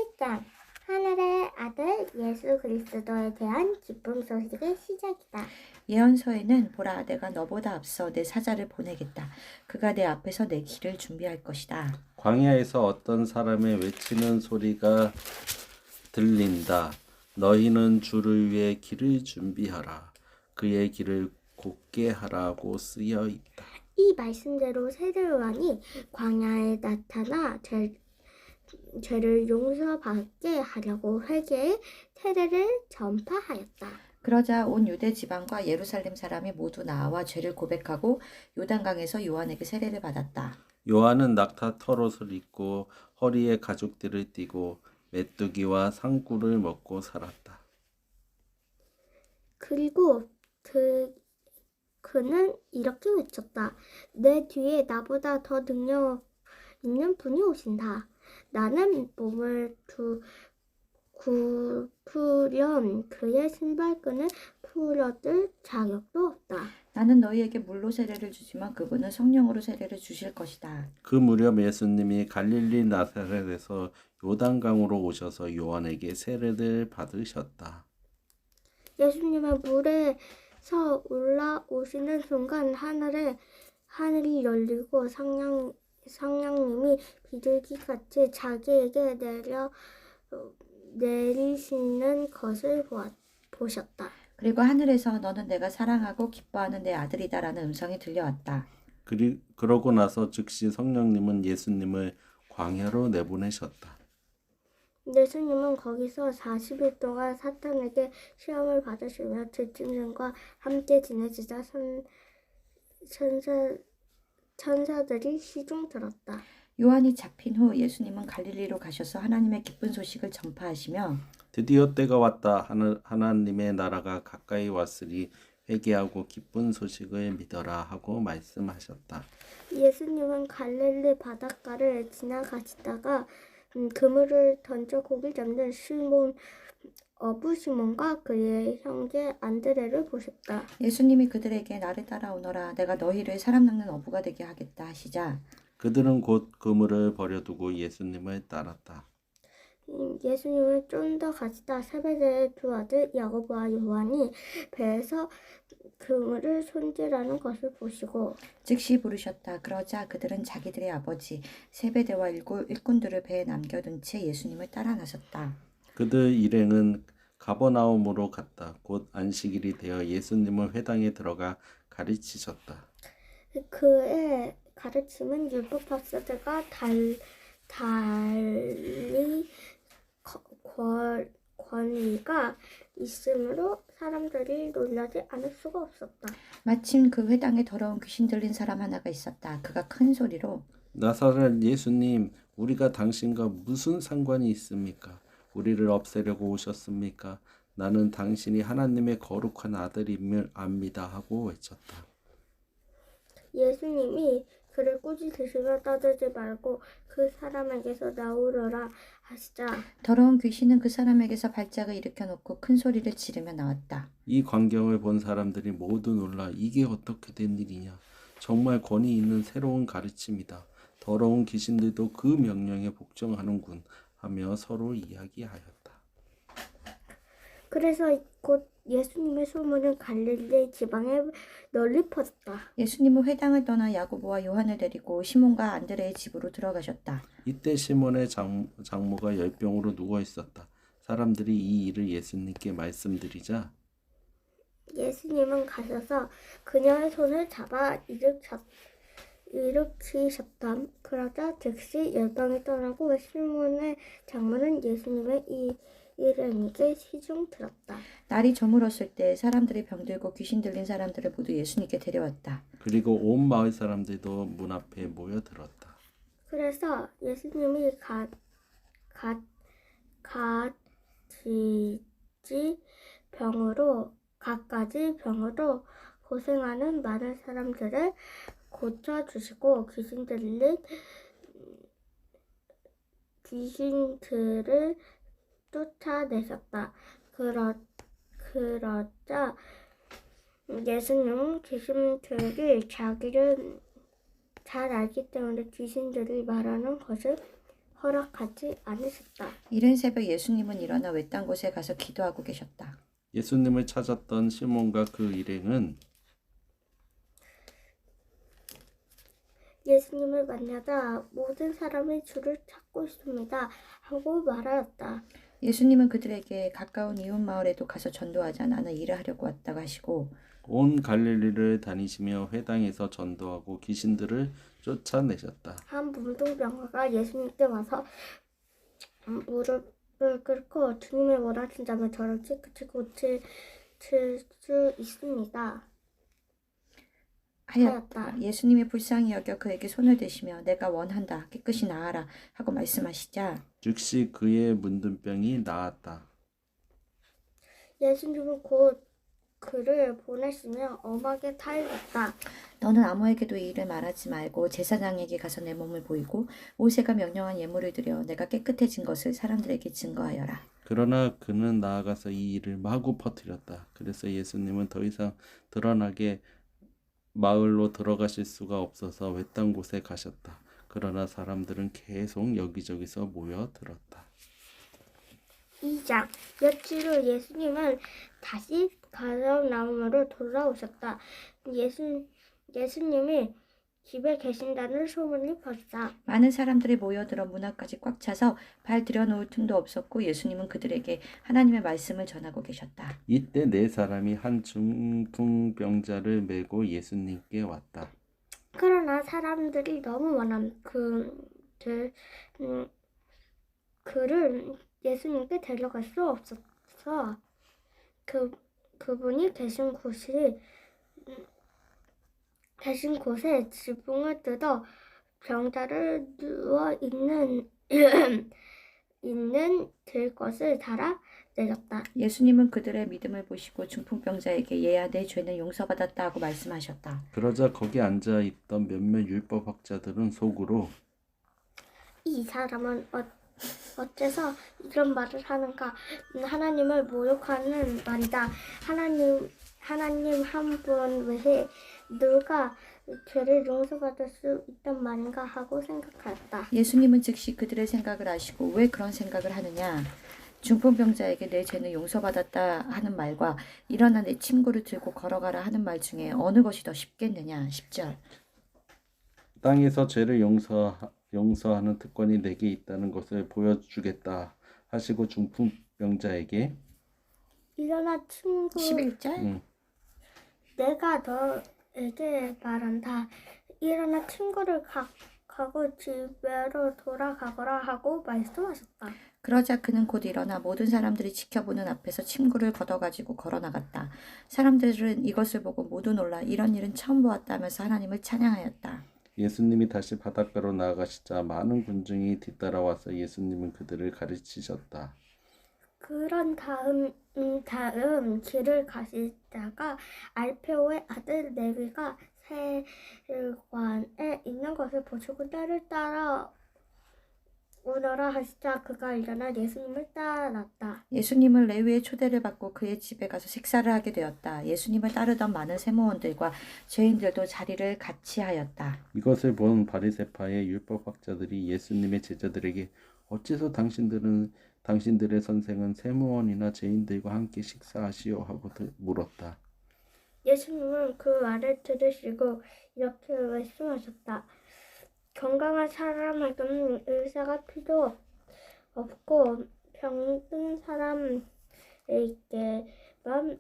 1장 하늘의 아들 예수 그리스도에 대한 기쁜 소식의 시작이다. 예언서에는 보라, 내가 너보다 앞서 내 사자를 보내겠다. 그가 내 앞에서 내 길을 준비할 것이다. 광야에서 어떤 사람의 외치는 소리가 들린다. 너희는 주를 위해 길을 준비하라. 그의 길을 곧게 하라고 쓰여 있다. 이 말씀대로 세례요한이 광야에 나타나 죄를 용서받게 하려고 회개의 세례를 전파하였다. 그러자 온 유대 지방과 예루살렘 사람이 모두 나와 죄를 고백하고 요단강에서 요한에게 세례를 받았다. 요한은 낙타 털옷을 입고 허리에 가죽띠를 띠고 메뚜기와 상구를 먹고 살았다. 그리고 그는 이렇게 외쳤다. 내 뒤에 나보다 더 능력 있는 분이 오신다. 나는 몸을 굽으련 그의 신발끈을 풀어들 자격도 없다. 나는 너희에게 물로 세례를 주지만 그분은 성령으로 세례를 주실 것이다. 그 무렵 예수님이 갈릴리 나사렛에서 요단강으로 오셔서 요한에게 세례를 받으셨다. 예수님은 물에서 올라오시는 순간 하늘이 열리고 성령님이 비둘기같이 자기에게 내리시는 것을 보셨다. 그리고 하늘에서 너는 내가 사랑하고 기뻐하는 내 아들이다라는 음성이 들려왔다. 그러고 나서 즉시 성령님은 예수님을 광야로 내보내셨다. 예수님은 거기서 40일 동안 사탄에게 시험을 받으시며 들짐승과 함께 지내시자 천사들이 시중 들었다. 요한이 잡힌 후 예수님은 갈릴리로 가셔서 하나님의 기쁜 소식을 전파하시며 드디어 때가 왔다. 하나님의 나라가 가까이 왔으니 회개하고 기쁜 소식을 믿어라 하고 말씀하셨다. 예수님은 갈릴리 바닷가를 지나가시다가 그물을 던져 고기 잡는 어부 시몬과 그의 형제 안드레를 보셨다. 예수님이 그들에게 나를 따라오너라. 내가 너희를 사람 낚는 어부가 되게 하겠다 하시자 그들은 곧 그물을 버려두고 예수님을 따랐다. 예수님은 좀 더 가시다 세베대의 두 아들 야고보와 요한이 배에서 그물을 손질하는 것을 보시고 즉시 부르셨다. 그러자 그들은 자기들의 아버지 세베대와 일꾼들을 배에 남겨둔 채 예수님을 따라 나섰다. 그들 일행은 가버나움으로 갔다. 곧 안식일이 되어 예수님은 회당에 들어가 가르치셨다. 그의 가르침은 율법 박사들과 달리 권위가 있으므로 사람들이 놀라지 않을 수가 없었다. 마침 그 회당에 더러운 귀신 들린 사람 하나가 있었다. 그가 큰 소리로 나사렛 예수님, 우리가 당신과 무슨 상관이 있습니까? 우리를 없애려고 오셨습니까? 나는 당신이 하나님의 거룩한 아들임을 압니다 하고 외쳤다. 예수님이 그를 꾸짖으시며 떠들지 말고 그 사람에게서 나오려라 하시자 더러운 귀신은 그 사람에게서 발작을 일으켜놓고 큰 소리를 지르며 나왔다. 이 광경을 본 사람들이 모두 놀라 이게 어떻게 된 일이냐? 정말 권위 있는 새로운 가르침이다. 더러운 귀신들도 그 명령에 복종하는군 하며 서로 이야기하였다. 그래서 곧 예수님의 소문은 갈릴리 지방에 널리 퍼졌다. 예수님은 회당을 떠나 야고보와 요한을 데리고 시몬과 안드레의 집으로 들어가셨다. 이때 시몬의 장모가 열병으로 누워 있었다. 사람들이 이 일을 예수님께 말씀드리자 예수님은 가셔서 그녀의 손을 잡아 일으키셨다. 그러자 즉시 열병이 떠나고 시몬의 장모는 예수님의 이 일행에게 시중 들었다. 날이 저물었을 때 사람들이 병들고 귀신 들린 사람들을 모두 예수님께 데려왔다. 그리고 온 마을 사람들도 문 앞에 모여들었다. 그래서 예수님이 갖가지 병으로 고생하는 많은 사람들을 고쳐주시고 귀신들을 쫓아내셨다. 그러자 예수님은 귀신들이 자기를 잘 알기 때문에 귀신들이 말하는 것을 허락하지 않으셨다. 이른 새벽 예수님은 일어나 외딴 곳에 가서 기도하고 계셨다. 예수님을 찾았던 시몬과 그 일행은 예수님을 만나자 모든 사람이 주를 찾고 있습니다 하고 말하였다. 예수님은 그들에게 가까운 이웃 마을에도 가서 전도하자. 나는 일을 하려고 왔다고 하시고 온 갈릴리를 다니시며 회당에서 전도하고 귀신들을 쫓아내셨다. 한 문둥병자가 예수님께 와서 무릎을 꿇고 주님을 원하신다면 저를 깨끗이 고칠 수 있습니다. 하였다. 예수님이 불쌍히 여겨 그에게 손을 대시며 내가 원한다. 깨끗이 나아라 하고 말씀하시자 즉시 그의 문둥병이 나았다. 예수님은 곧 그를 보내시며 엄하게 타일렀다. 너는 아무에게도 이 일을 말하지 말고 제사장에게 가서 내 몸을 보이고 모세가 명령한 예물을 드려 내가 깨끗해진 것을 사람들에게 증거하여라. 그러나 그는 나아가서 이 일을 마구 퍼뜨렸다. 그래서 예수님은 더 이상 드러나게 마을로 들어가실 수가 없어서 외딴 곳에 가셨다. 그러나 사람들은 계속 여기저기서 모여들었다. 2장 며칠 후 예수님은 다시 가버나움으로 돌아오셨다. 예수님이 집에 계신다는 소문이 퍼졌다. 많은 사람들이 모여들어 문 앞까지 꽉 차서 발 들여놓을 틈도 없었고 예수님은 그들에게 하나님의 말씀을 전하고 계셨다. 이때 네 사람이 한 중풍병자를 메고 예수님께 왔다. 그러나 사람들이 너무 많아 그를 예수님께 데려갈 수 없어서 그분이 계신 곳에 지붕을 뜯어 병자를 누워 있는 들것을 달아 내렸다. 예수님은 그들의 믿음을 보시고 중풍병자에게 얘야 내 죄는 용서받았다 하고 말씀하셨다. 그러자 거기 앉아있던 몇몇 율법학자들은 속으로 이 사람은 어째서 이런 말을 하는가? 하나님을 모욕하는 말이다. 하나님 한 분 외에 누가 죄를 용서받을 수 있단 말인가 하고 생각하였다. 예수님은 즉시 그들의 생각을 아시고 왜 그런 생각을 하느냐? 중풍병자에게 내 죄는 용서받았다 하는 말과 일어나 내 침구를 들고 걸어가라 하는 말 중에 어느 것이 더 쉽겠느냐? 10절. 땅에서 죄를 용서하는 특권이 내게 있다는 것을 보여주겠다 하시고 중풍병자에게 일어나 친구 11절. 내가 너에게 말한다. 일어나 친구를 가고 집으로 돌아가거라 하고 말씀하셨다. 그러자 그는 곧 일어나 모든 사람들이 지켜보는 앞에서 침구를 걷어가지고 걸어나갔다. 사람들은 이것을 보고 모두 놀라 이런 일은 처음 보았다 하면서 하나님을 찬양하였다. 예수님이 다시 바닷가로 나아가시자 많은 군중이 뒤따라와서 예수님은 그들을 가르치셨다. 그런 다음 길을 가시다가 알페오의 아들 레위가 세관에 있는 것을 보시고 때를 따라 오너라 하시자 그가 일어나 예수님을 따랐다. 예수님은 레위의 초대를 받고 그의 집에 가서 식사를 하게 되었다. 예수님을 따르던 많은 세무원들과 죄인들도 자리를 같이 하였다. 이것을 본 바리새파의 율법학자들이 예수님의 제자들에게 어째서 당신들의 선생은 세무원이나 죄인들과 함께 식사하시오 하고 물었다. 예수님은 그 말을 들으시고 이렇게 말씀하셨다. 건강한 사람에게는 의사가 필요 없고 병든 사람에게만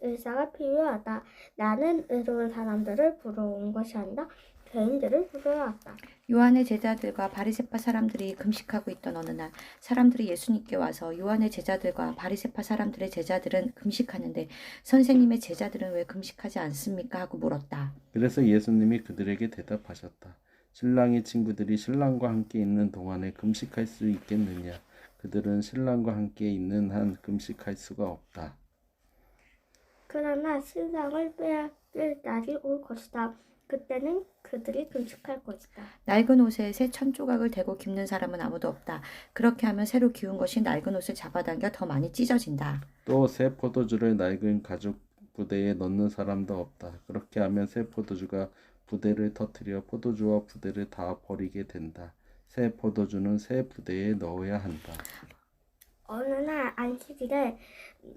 의사가 필요하다. 나는 의로운 사람들을 부러운 것이 아니라 죄인들을 부러워한다. 요한의 제자들과 바리새파 사람들이 금식하고 있던 어느 날 사람들이 예수님께 와서 요한의 제자들과 바리새파 사람들의 제자들은 금식하는데 선생님의 제자들은 왜 금식하지 않습니까? 하고 물었다. 그래서 예수님이 그들에게 대답하셨다. 신랑의 친구들이 신랑과 함께 있는 동안에 금식할 수 있겠느냐? 그들은 신랑과 함께 있는 한 금식할 수가 없다. 그러나 신랑을 빼앗길 날이 올 것이다. 그때는 그들이 금식할 것이다. 낡은 옷에 새 천조각을 대고 깁는 사람은 아무도 없다. 그렇게 하면 새로 기운 것이 낡은 옷을 잡아당겨 더 많이 찢어진다. 또 새 포도주를 낡은 가죽 부대에 넣는 사람도 없다. 그렇게 하면 새 포도주가 부대를 터뜨려 포도주와 부대를 다 버리게 된다. 새 포도주는 새 부대에 넣어야 한다. 어느 날 안식일에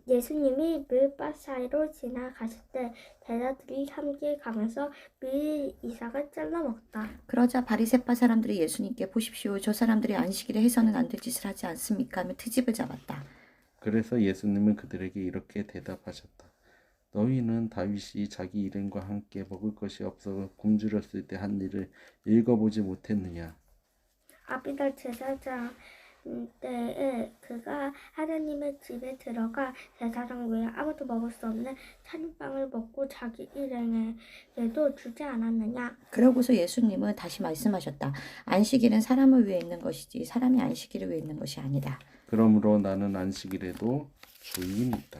예수님이 밀밭 사이로 지나가실 때 제자들이 함께 가면서 밀 이삭을 잘라 먹다. 그러자 바리새파 사람들이 예수님께 보십시오. 저 사람들이 안식일에 해서는 안 될 짓을 하지 않습니까? 하며 트집을 잡았다. 그래서 예수님은 그들에게 이렇게 대답하셨다. 너희는 다윗이 자기 일행과 함께 먹을 것이 없어 굶주렸을 때 한 일을 읽어보지 못했느냐? 아비달 제사장 때에 그가 하나님의 집에 들어가 제사장 외에 아무도 먹을 수 없는 찬빵을 먹고 자기 일행에게도 주지 않았느냐? 그러고서 예수님은 다시 말씀하셨다. 안식일은 사람을 위해 있는 것이지 사람이 안식일을 위해 있는 것이 아니다. 그러므로 나는 안식일에도 주인이다.